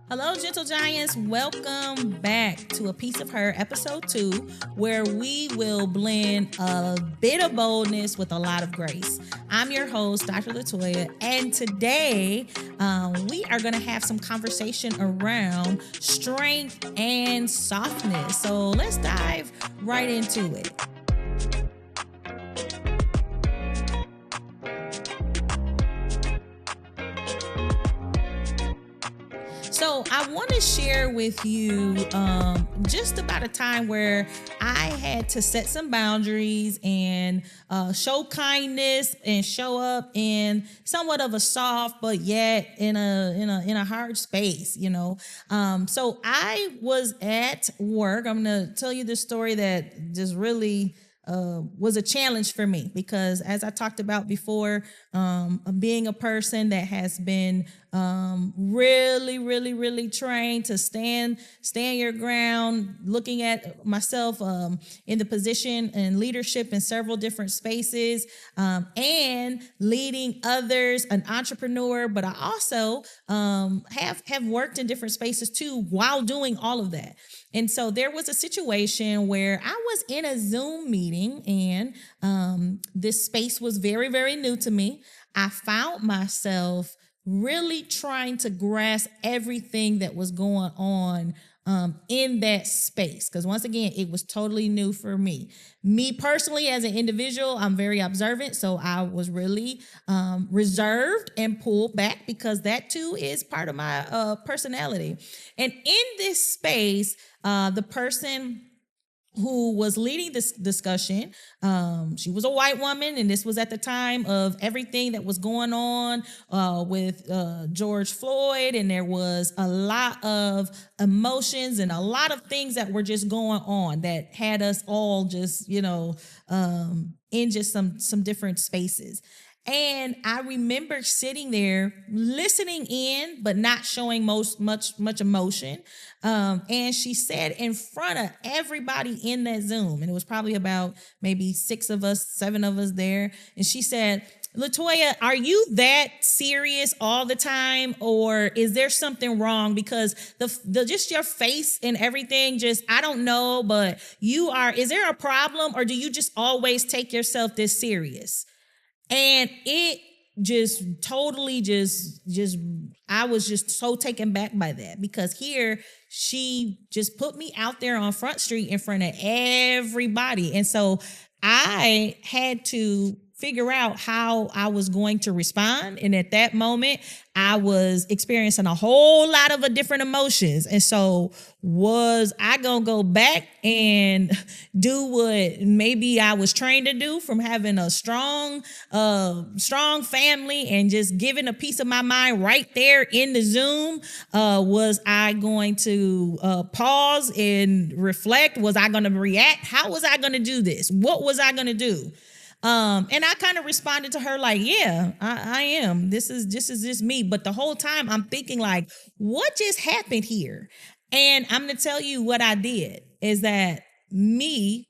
Hello, Gentle Giants. Welcome back to A Piece of Her, episode 2, where we will blend a bit of boldness with a lot of grace. I'm your host, Dr. LaToya, and today we are going to have some conversation around strength and softness. So let's dive right into it. So I want to share with you just about a time where I had to set some boundaries and show kindness and show up in somewhat of a soft, but yet in a hard space. So I was at work. I'm gonna tell you this story that just really was a challenge for me because, as I talked about before, being a person that has been really trained to stand your ground, looking at myself in the position and leadership in several different spaces, and leading others, an entrepreneur, but I also have worked in different spaces too while doing all of that. And so there was a situation where I was in a Zoom meeting and this space was very new to me. I found myself really trying to grasp everything that was going on in that space. Because once again, it was totally new for me. Me personally, as an individual, I'm very observant. So I was really reserved and pulled back because that too is part of my personality. And in this space, the person who was leading this discussion, she was a white woman, and this was at the time of everything that was going on with George Floyd, and there was a lot of emotions and a lot of things that were just going on that had us all just, in just some different spaces. And I remember sitting there listening in, but not showing much emotion. And she said in front of everybody in that Zoom, and it was probably about maybe 7 of us there. And she said, LaToya, are you that serious all the time, or is there something wrong? Because the just your face and everything, just, I don't know, but is there a problem, or do you just always take yourself this serious? And it just totally I was just so taken back by that, because here she just put me out there on Front Street in front of everybody. And so I had to figure out how I was going to respond. And at that moment, I was experiencing a whole lot of different emotions. And so was I going to go back and do what maybe I was trained to do from having a strong family and just giving a piece of my mind right there in the Zoom? Was I going to pause and reflect? Was I going to react? How was I going to do this? What was I going to do? And I kind of responded to her like, yeah, I am. This is just me. But the whole time I'm thinking like, what just happened here? And I'm going to tell you what I did is that many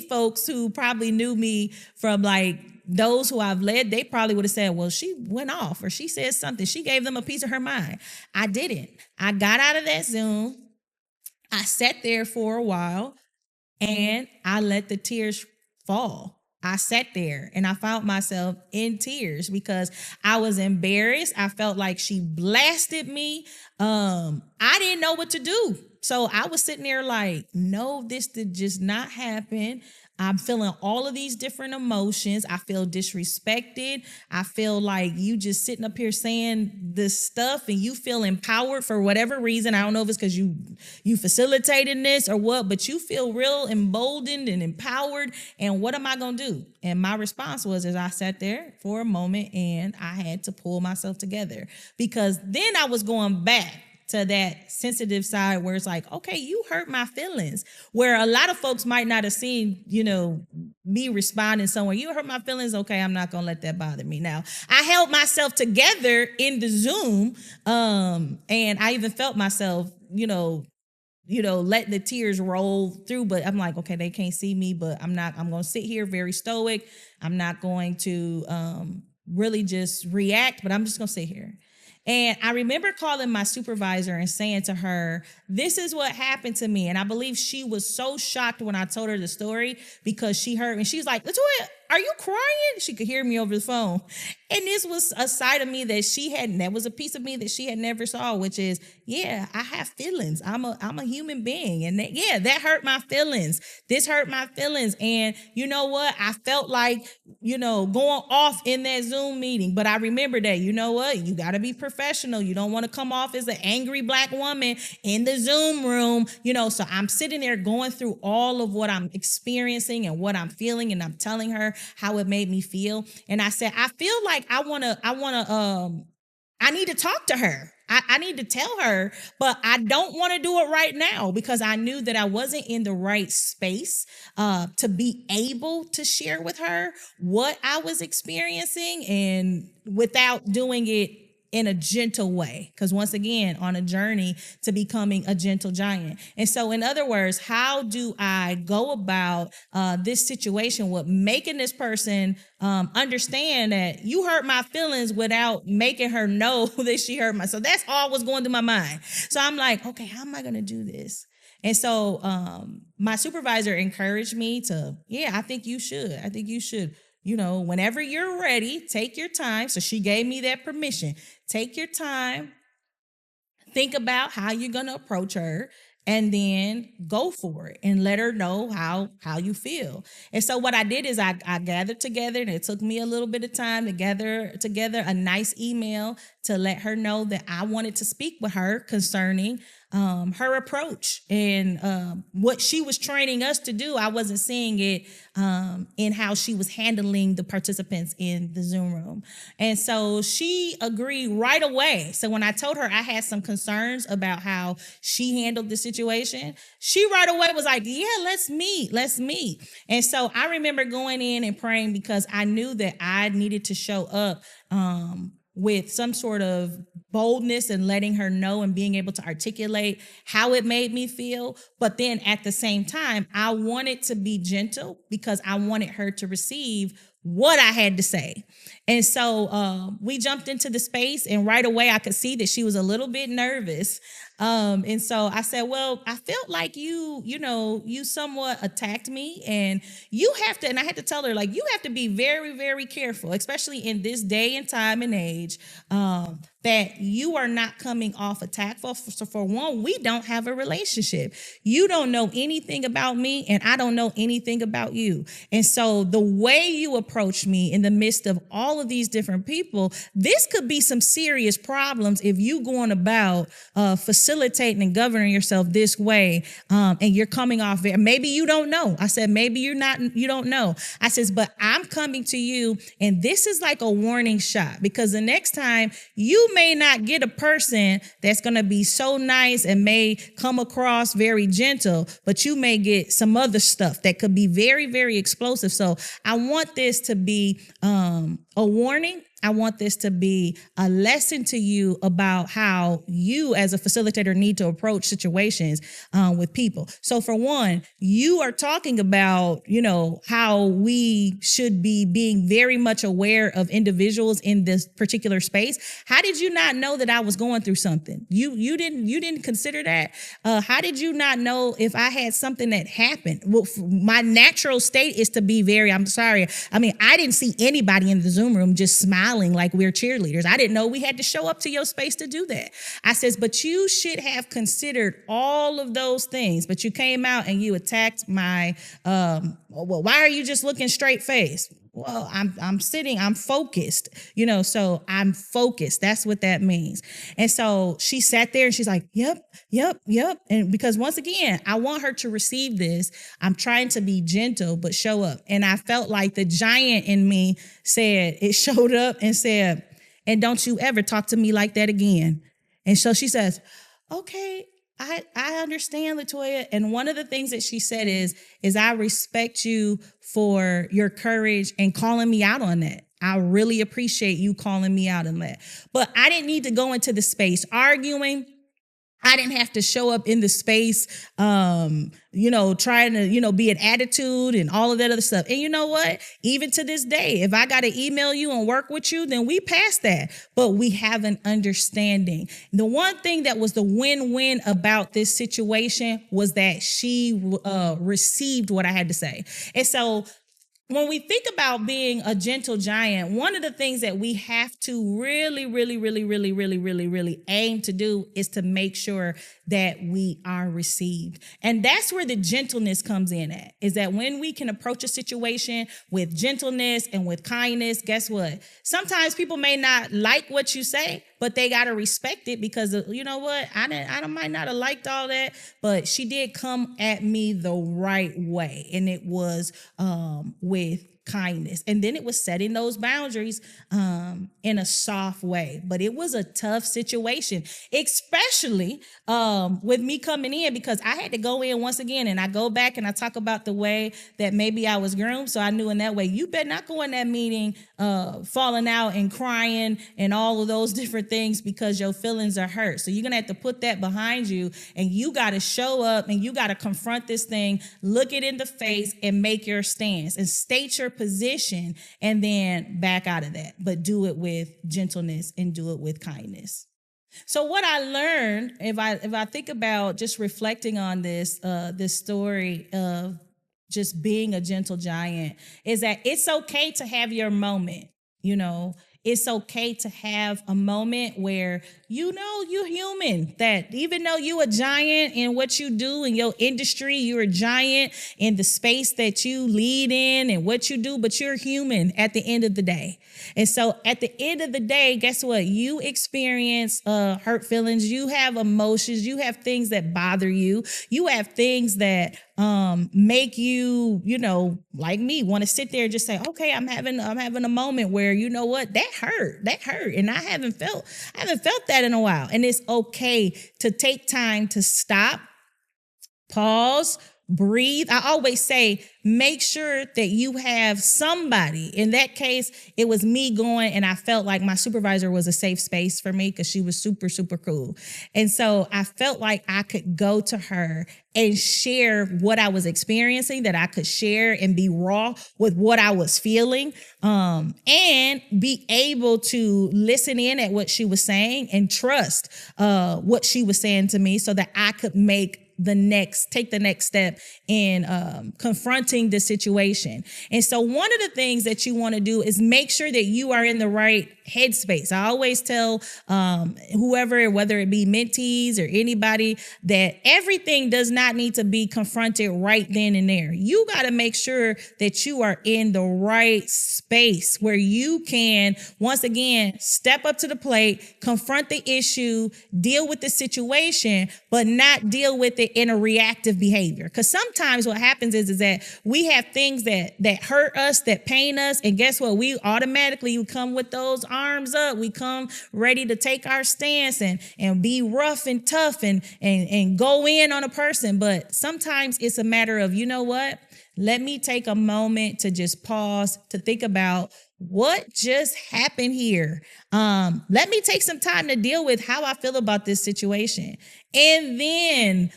folks who probably knew me from like those who I've led, they probably would have said, well, she went off, or she said something. She gave them a piece of her mind. I didn't. I got out of that Zoom. I sat there for a while and I let the tears fall. I sat there and I found myself in tears because I was embarrassed. I felt like she blasted me. I didn't know what to do. So I was sitting there like, no, this did just not happen. I'm feeling all of these different emotions. I feel disrespected. I feel like you just sitting up here saying this stuff and you feel empowered for whatever reason. I don't know if it's because you facilitated this or what, but you feel real emboldened and empowered. And what am I going to do? And my response was, as I sat there for a moment and I had to pull myself together, because then I was going back to that sensitive side where it's like, okay, you hurt my feelings, where a lot of folks might not have seen, me responding somewhere. You hurt my feelings. Okay, I'm not going to let that bother me. Now, I held myself together in the Zoom, and I even felt myself, letting the tears roll through, but I'm like, okay, they can't see me, but I'm going to sit here very stoic. I'm not going to really just react, but I'm just going to sit here. And I remember calling my supervisor and saying to her, this is what happened to me. And I believe she was so shocked when I told her the story because she heard, and she's like, LaToya, are you crying? She could hear me over the phone. And this was a side of me that she hadn't, that was a piece of me that she had never saw, which is, yeah, I have feelings. I'm a human being. And that hurt my feelings. This hurt my feelings. And you know what? I felt like, going off in that Zoom meeting. But I remember that, you know what? You got to be professional. You don't want to come off as an angry Black woman in the Zoom room, so I'm sitting there going through all of what I'm experiencing and what I'm feeling. And I'm telling her how it made me feel. And I said, I feel like I need to talk to her. I need to tell her, but I don't want to do it right now because I knew that I wasn't in the right space to be able to share with her what I was experiencing and without doing it in a gentle way. Because once again, on a journey to becoming a gentle giant. And so in other words, how do I go about this situation with making this person understand that you hurt my feelings without making her know that she hurt my, so that's all was going through my mind. So I'm like, okay, how am I going to do this? And so my supervisor encouraged me to, I think you should, whenever you're ready, take your time. So she gave me that permission. Take your time, think about how you're going to approach her, and then go for it and let her know how you feel. And so what I did is I gathered together, and it took me a little bit of time to gather together a nice email to let her know that I wanted to speak with her concerning her approach and what she was training us to do. I wasn't seeing it in how she was handling the participants in the Zoom room. And so she agreed right away. So when I told her I had some concerns about how she handled the situation, she right away was like, yeah, let's meet. And so I remember going in and praying because I knew that I needed to show up with some sort of boldness and letting her know and being able to articulate how it made me feel. But then at the same time, I wanted to be gentle because I wanted her to receive what I had to say. And so we jumped into the space, and right away I could see that she was a little bit nervous. And so I said, well, I felt like you somewhat attacked me, and you have to, and I had to tell her, like, you have to be very, very careful, especially in this day and time and age, that you are not coming off attackful. So for one, we don't have a relationship. You don't know anything about me, and I don't know anything about you. And so the way you approach me in the midst of all of these different people, this could be some serious problems if you going about facilitating and governing yourself this way, and you're coming off there. Maybe you don't know. I said, maybe you don't know. I says, but I'm coming to you, and this is like a warning shot, because the next time you may not get a person that's going to be so nice and may come across very gentle, but you may get some other stuff that could be very, very explosive. So I want this to be a warning. I want this to be a lesson to you about how you as a facilitator need to approach situations with people. So for one, you are talking about, how we should be being very much aware of individuals in this particular space. How did you not know that I was going through something? You didn't consider that? How did you not know if I had something that happened? Well, my natural state is to be I'm sorry. I mean, I didn't see anybody in the Zoom room just smiling like we're cheerleaders. I didn't know we had to show up to your space to do that. I says, but you should have considered all of those things, but you came out and you attacked my, well, why are you just looking straight faced? Well, I'm sitting, I'm focused, so I'm focused. That's what that means. And so she sat there and she's like, yep. And because once again, I want her to receive this. I'm trying to be gentle, but show up. And I felt like the giant in me showed up and said, and don't you ever talk to me like that again. And so she says, okay, I understand, LaToya. And one of the things that she said is I respect you for your courage and calling me out on that. I really appreciate you calling me out on that. But I didn't need to go into the space arguing. I didn't have to show up in the space, trying to, be an attitude and all of that other stuff. And you know what? Even to this day, if I got to email you and work with you, then we pass that. But we have an understanding. The one thing that was the win-win about this situation was that she received what I had to say. And so when we think about being a gentle giant, one of the things that we have to really, really, really, really, really, really, really aim to do is to make sure that we are received. And that's where the gentleness comes in at, is that when we can approach a situation with gentleness and with kindness, guess what? Sometimes people may not like what you say, but they got to respect it because you know what? I might not have liked all that, but she did come at me the right way. And it was with kindness. And then it was setting those boundaries in a soft way. But it was a tough situation, especially with me coming in, because I had to go in once again and I go back and I talk about the way that maybe I was groomed. So I knew in that way, you better not go in that meeting falling out and crying and all of those different things because your feelings are hurt. So you're going to have to put that behind you and you got to show up and you got to confront this thing, look it in the face and make your stance and state your position and then back out of that. But do it with gentleness and do it with kindness. So what I learned, if I think about just reflecting on this story of just being a gentle giant, is that it's okay to have your moment. It's okay to have a moment where you're human, that even though you a giant in what you do in your industry, you're a giant in the space that you lead in and what you do, but you're human at the end of the day. And so at the end of the day, guess what? You experience hurt feelings. You have emotions. You have things that bother you. You have things that make you, like me, want to sit there and just say, okay, I'm having a moment where, you know what, that hurt. And I haven't felt that in a while. And it's okay to take time to stop, pause, breathe. I always say, make sure that you have somebody. In that case, it was me going, and I felt like my supervisor was a safe space for me because she was super, super cool. And so I felt like I could go to her and share what I was experiencing, that I could share and be raw with what I was feeling, and be able to listen in at what she was saying and trust what she was saying to me so that I could take the next step in confronting the situation. And so one of the things that you want to do is make sure that you are in the right headspace. I always tell whoever, whether it be mentees or anybody, that everything does not need to be confronted right then and there. You got to make sure that you are in the right space where you can, once again, step up to the plate, confront the issue, deal with the situation, but not deal with it in a reactive behavior. Because sometimes what happens is that we have things that hurt us, that pain us, and guess what? We automatically come with those arms up. We come ready to take our stance and be rough and tough and go in on a person. But sometimes it's a matter of, you know what? Let me take a moment to just pause, to think about what just happened here. Let me take some time to deal with how I feel about this situation and then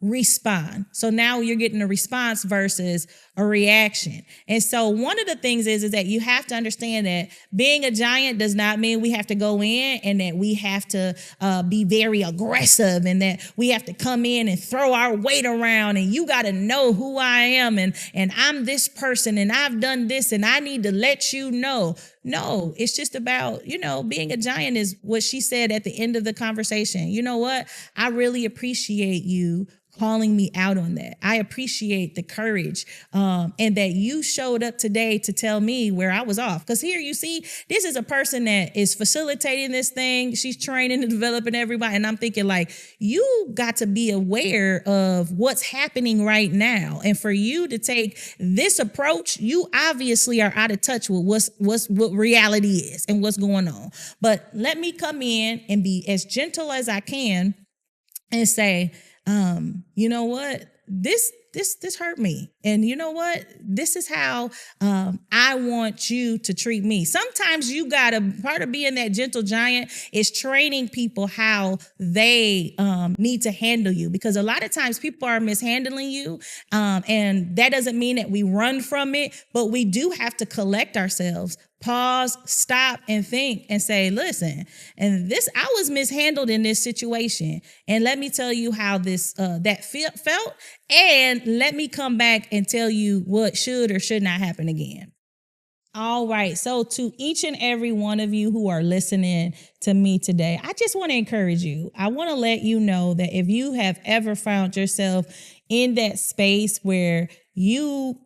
respond. So now you're getting a response versus a reaction. And so one of the things is that you have to understand that being a giant does not mean we have to go in and that we have to be very aggressive and that we have to come in and throw our weight around and you got to know who I am and I'm this person and I've done this and I need to let you know. No, it's just about, being a giant is what she said at the end of the conversation. You know what? I really appreciate you calling me out on that. I appreciate the courage and that you showed up today to tell me where I was off. Because here you see, this is a person that is facilitating this thing. She's training and developing everybody. And I'm thinking like, you got to be aware of what's happening right now. And for you to take this approach, you obviously are out of touch with what reality is and what's going on. But let me come in and be as gentle as I can and say, you know what? This this hurt me. And you know what? This is how I want you to treat me. Sometimes you gotta, part of being that gentle giant is training people how they need to handle you, because a lot of times people are mishandling you. And that doesn't mean that we run from it, but we do have to collect ourselves, pause, stop, and think and say, listen, and this, I was mishandled in this situation. And let me tell you how this, that felt. And let me come back and tell you what should or should not happen again. All right. So to each and every one of you who are listening to me today, I just want to encourage you. I want to let you know that if you have ever found yourself in that space where you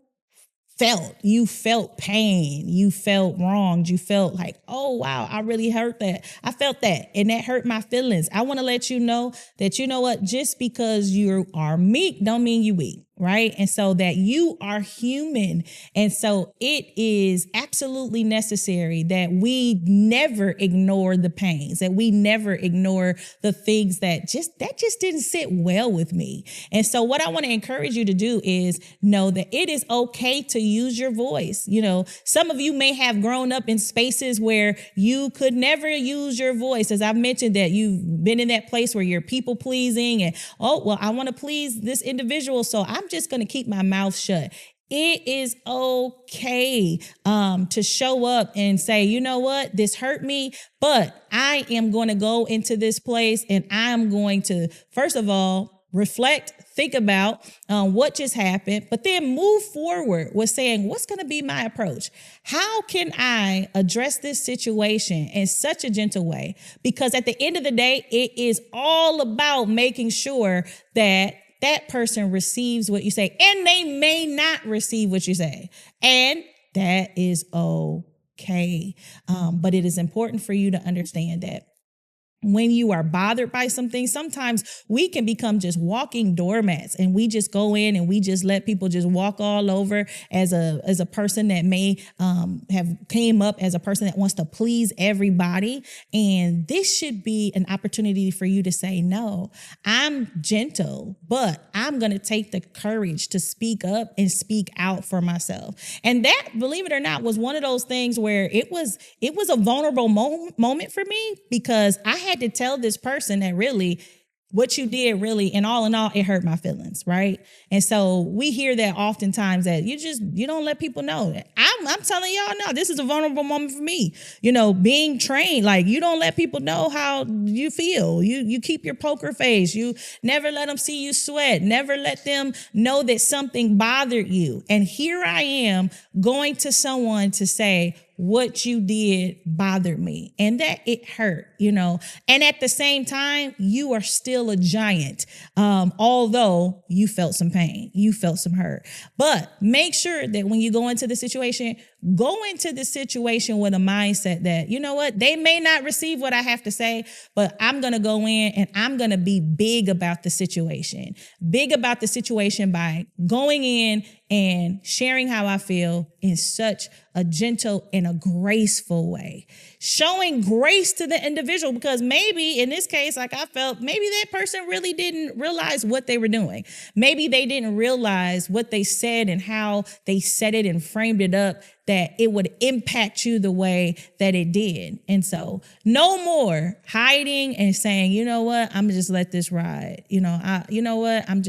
felt pain, you felt wronged, you felt like, oh, wow, I really hurt that. I felt that, and that hurt my feelings. I want to let you know that, you know what, just because you are meek don't mean you weak. Right. And so that you are human. And so it is absolutely necessary that we never ignore the pains, that we never ignore the things that just didn't sit well with me. And so what I want to encourage you to do is know that it is okay to use your voice. You know, some of you may have grown up in spaces where you could never use your voice. As I've mentioned, that you've been in that place where you're people pleasing and, oh, well, I want to please this individual, so I'm just going to keep my mouth shut. It is okay to show up and say, you know what, this hurt me, but I am going to go into this place and I'm going to, first of all, reflect, think about what just happened, but then move forward with saying, what's going to be my approach? How can I address this situation in such a gentle way? Because at the end of the day, it is all about making sure that that person receives what you say, and they may not receive what you say. And that is okay. But it is important for you to understand that when you are bothered by something, sometimes we can become just walking doormats, and we just go in and we just let people just walk all over as a person that may have came up as a person that wants to please everybody. And this should be an opportunity for you to say, no, I'm gentle, but I'm going to take the courage to speak up and speak out for myself. And that, believe it or not, was one of those things where it was a vulnerable moment for me, because I had to tell this person that really what you did really, in all, it hurt my feelings, right? And so we hear that oftentimes, that you don't let people know that. I'm telling y'all now, this is a vulnerable moment for me. You know, being trained, like, you don't let people know how you feel. You keep your poker face. You never let them see you sweat. Never let them know that something bothered you. And here I am going to someone to say, what you did bothered me, and that it hurt, you know. And at the same time, you are still a giant, although you felt some pain, you felt some hurt. But make sure that when you go into the situation with a mindset that, you know what, they may not receive what I have to say, but I'm going to go in and I'm going to be big about the situation by going in and sharing how I feel in such a gentle and a graceful way, showing grace to the individual, because maybe in this case, like I felt, maybe that person really didn't realize what they were doing. Maybe they didn't realize what they said and how they said it and framed it up, that it would impact you the way that it did. And so no more hiding and saying, you know what, I'm just let this ride. You know what, I'm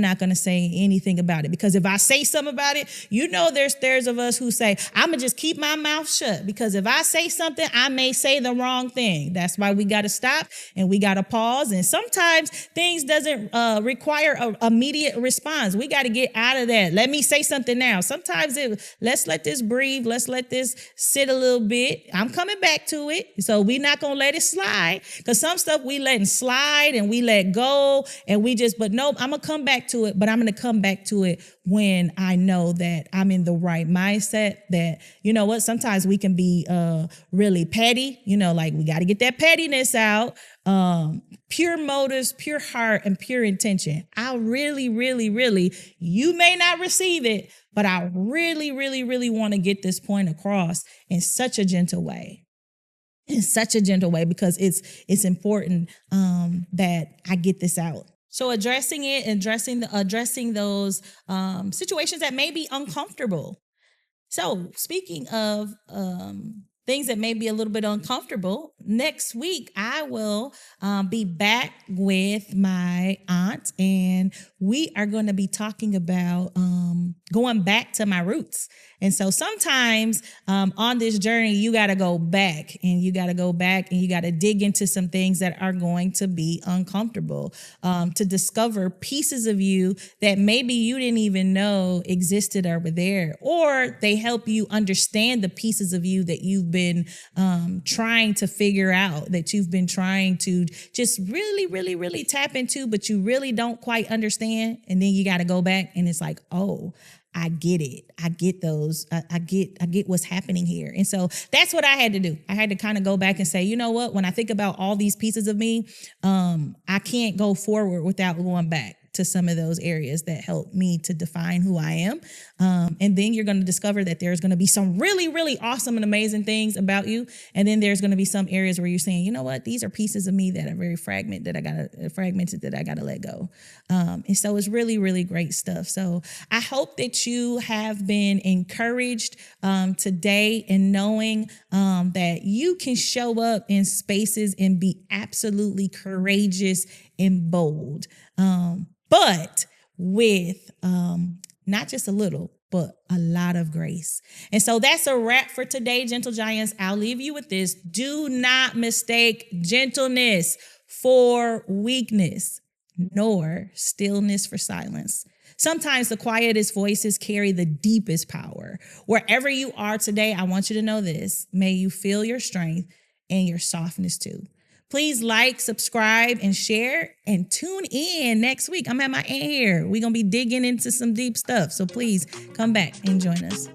not going to say anything about it, because if I say something about it, you know, there's of us who say, I'm going to just keep my mouth shut, because if I say something, I may say the wrong thing. That's why we got to stop and we got to pause. And sometimes things doesn't require an immediate response. We got to get out of that. Let me say something now. Sometimes let's let this breathe. Let's let this sit a little bit. I'm coming back to it. So we're not going to let it slide, because some stuff we letting slide and we let go and but nope, I'm going to come back to it, but I'm going to come back to it when I know that I'm in the right mindset. That, you know what, sometimes we can be really petty, you know, like we got to get that pettiness out. Pure motives, pure heart, and pure intention. I really, really, really, you may not receive it, but I really, really, really want to get this point across in such a gentle way. Because it's important that I get this out. So addressing it, addressing those situations that may be uncomfortable. So, speaking of things that may be a little bit uncomfortable, next week I will be back with my aunt, and we are going to be talking about going back to my roots. And so, sometimes on this journey, you got to go back and you got to go back and you got to dig into some things that are going to be uncomfortable to discover pieces of you that maybe you didn't even know existed or were there, or they help you understand the pieces of you that you've been trying to figure out, that you've been trying to just really, really, really tap into, but you really don't quite understand. And then you got to go back and it's like, oh, I get it. I get those. I get what's happening here. And so that's what I had to do. I had to kind of go back and say, you know what? When I think about all these pieces of me, I can't go forward without going back to some of those areas that help me to define who I am. And then you're going to discover that there's going to be some really, really awesome and amazing things about you. And then there's going to be some areas where you're saying, you know what, these are pieces of me that are very fragmented that I got to let go. And so it's really, really great stuff. So I hope that you have been encouraged today in knowing that you can show up in spaces and be absolutely courageous and bold. But with not just a little, but a lot of grace. And so that's a wrap for today, Gentle Giants. I'll leave you with this. Do not mistake gentleness for weakness, nor stillness for silence. Sometimes the quietest voices carry the deepest power. Wherever you are today, I want you to know this. May you feel your strength and your softness too. Please like, subscribe, and share, and tune in next week. I'm at my aunt here. We're going to be digging into some deep stuff. So please come back and join us.